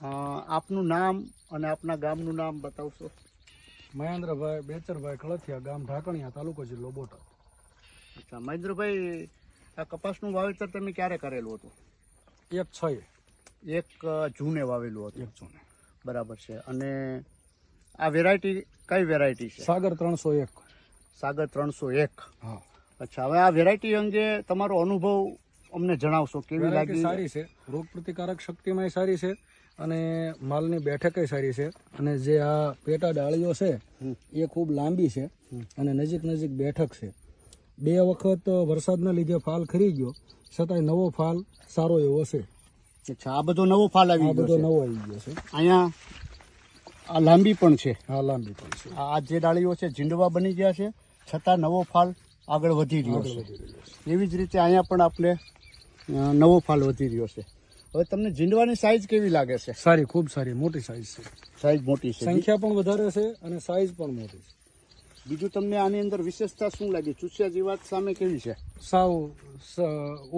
આપનું નામ અને આપના ગામનું નામ બતાવશો? મહેન્દ્રભાઈ બેચરભાઈ કળથિયા, ગામ ઢાકણિયા, તાલુકો જિલ્લો બોટાદ. અચ્છા મહેન્દ્રભાઈ, આ કપાસનું વાવેતર તમે ક્યારે કરેલું હતું? 1/6 1 જૂને વાવેલું હતું. 1 જૂને. બરાબર છે. અને આ વેરાયટી કઈ વેરાયટી છે? સાગર 301. સાગર 301. હા. અચ્છા, હવે આ વેરાયટી અંગે તમારો અનુભવ અમને જણાવશો, કેવી લાગી? સારી છે, રોગ પ્રતિકારક શક્તિમાં સારી છે અને માલની બેઠક સારી છે. અને જે આ પેટા ડાળીઓ છે એ ખૂબ લાંબી છે અને નજીક નજીક બેઠક છે. 2 વખત વરસાદના લીધે ફાલ ખરી ગયો, છતાંય નવો ફાલ સારો એવો છે. અચ્છા, આ બધો નવો ફાલ આવી ગયો છે? નવો આવી ગયો છે. અહીંયા આ લાંબી પણ છે. હા, લાંબી પણ છે. આ જે ડાળીઓ છે ઝીંડવા બની ગયા છે, છતાં નવો ફાલ આગળ વધી રહ્યો છે. એવી જ રીતે અહીંયા પણ આપણે નવો ફાલ વધી રહ્યો છે. હવે તમને ઝીંડવાની સાઈઝ કેવી લાગે છે? સારી, ખૂબ સારી, મોટી સાઈઝ છે. સાઈઝ મોટી છે, સંખ્યા પણ વધારે છે અને સાઈઝ પણ મોટી છે. બીજું તમને આની અંદર વિશેષતા શું લાગી? ચૂસિયા જીવાત સામે કેવી છે? સાવ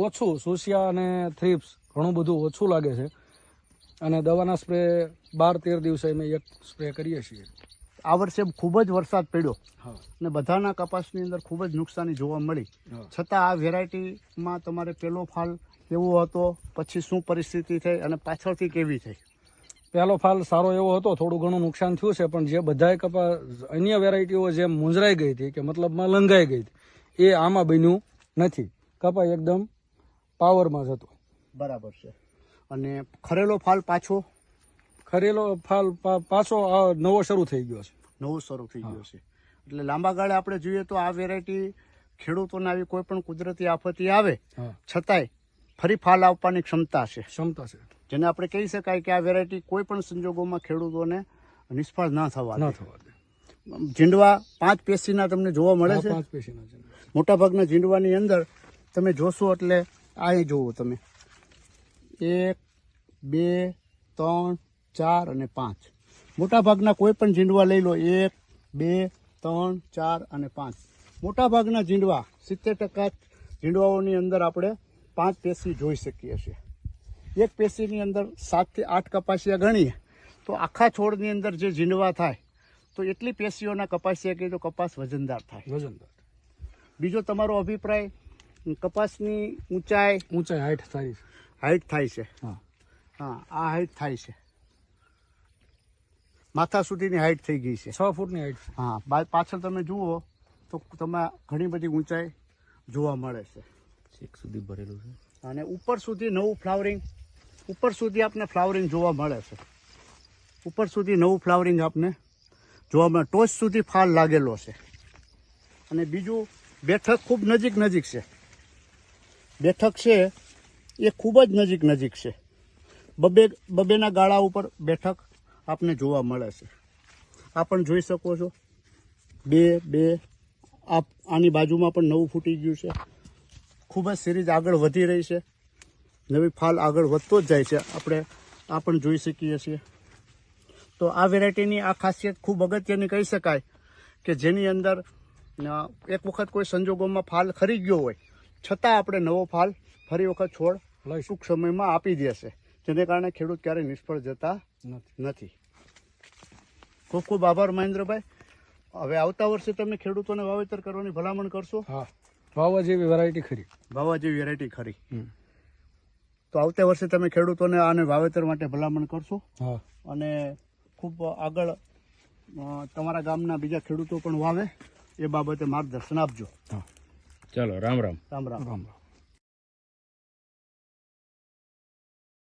ઓછું, સુસિયા અને થ્રીપ્સ ઘણું બધું ઓછું લાગે છે. અને દવાના સ્પ્રે 12-13 દિવસે અમે 1 સ્પ્રે કરીએ છીએ. આ વર્ષે ખૂબ જ વરસાદ પડ્યો હા, અને બધાના કપાસની અંદર ખૂબ જ નુકસાની જોવા મળી. છતાં આ વેરાયટીમાં તમારે પેલો ફાલ કેવો હતો, પછી શું પરિસ્થિતિ થઈ અને પાછળથી કેવી થઈ? પહેલો ફાલ સારો એવો હતો, થોડું ઘણું નુકસાન થયું છે, પણ જે બધાય કપાસ અન્ય વેરાયટીઓ જેમ મૂંઝરાઈ ગઈ હતી કે મતલબમાં લંઘાઈ ગઈ હતી, એ આમાં બન્યું નથી. કપાસ એકદમ પાવરમાં જ હતો. બરાબર છે. અને ખરેલો ફાલ પાછો? ખરેલો ફાલ પાછો નવો શરૂ થઈ ગયો છે. નવો શરૂ થઈ ગયો છે. એટલે લાંબા ગાળે આપણે જોઈએ તો આ વેરાયટી ખેડૂતોને આવી કોઈ પણ કુદરતી આફતી આવે છતાંય ફરી ફાલ આપવાની ક્ષમતા છે. જેને આપણે કહી શકાય કે આ વેરાયટી કોઈ પણ સંજોગોમાં ખેડૂતોને નિષ્ફળ ના થવા દે. ઝીંડવા 5 પેશીના તમને જોવા મળે છે. 5 પેશીના મોટાભાગના ઝીંડવાની અંદર તમે જોશો એટલે આ જોવો તમે 1, 2, 3, 4 અને 5. મોટાભાગના કોઈ પણ ઝીંડવા લઈ લો, 1, 2, 3, 4 અને 5. મોટાભાગના ઝીંડવા 70% ઝીંડવાઓની અંદર આપણે 5 પેશી જોઈ શકીએ છીએ. 1 પેશીની અંદર 7 થી 8 કપાસિયા ગણીએ તો આખા છોડની અંદર જે ઝીંડવા થાય તો એટલી પેશીઓના કપાસિયા કે તો કપાસ વજનદાર થાય. બીજો તમારો અભિપ્રાય, કપાસની ઊંચાઈ હાઈટ થાય છે. હા, આ હાઈટ થાય છે, માથા સુધીની હાઈટ થઈ ગઈ છે, 6 ફૂટની હાઈટ. હા, પાછળ તમે જુઓ તો તમે ઘણી બધી ઊંચાઈ જોવા મળે છે. 6 સુધી ભરેલું છે અને ઉપર સુધી નવું ફ્લાવરિંગ, ઉપર સુધી આપને ફ્લાવરિંગ જોવા મળે છે. ઉપર સુધી નવું ફ્લાવરિંગ આપને જોવા મળે. ટોચ સુધી ફાલ લાગેલો છે. અને બીજું, બેઠક ખૂબ નજીક છે. બેઠક છે એ ખૂબ જ નજીક છે. બબેના ગાળા ઉપર બેઠક આપને જોવા મળે છે. આ પણ જોઈ શકો છો, 2 આની બાજુમાં પણ નવું ફૂટી ગયું છે. ખૂબ જ સિરીઝ આગળ વધી રહી છે. નવી ફાલ આગળ વધતો જ જાય છે. આપણે આ પણ જોઈ શકીએ છીએ. તો આ વેરાયટીની આ ખાસિયત ખૂબ અગત્યની કહી શકાય કે જેની અંદર એક વખત કોઈ સંજોગોમાં ફાલ ખરી ગયો હોય છતાં આપણે નવો ફાલ ફરી વખત છોડ ટૂંક સમયમાં આપી દેશે, જેને કારણે ખેડૂત ક્યારેય નિષ્ફળ જતા નથી. ખૂબ ખૂબ આભાર મહેન્દ્રભાઈ. હવે આવતા વર્ષે તમે ખેડૂતોને વાવેતર કરવાની ભલામણ કરશો? હા, વાવવા જેવી વેરાયટી ખરી. તો આવતા વર્ષે તમે ખેડૂતોને આને વાવેતર માટે ભલામણ કરશો? હા. અને ખૂબ આગળ તમારા ગામના બીજા ખેડૂતો પણ વાવે એ બાબતે માર્ગદર્શન આપજો. ચાલો, રામ રામ. રામ રામ.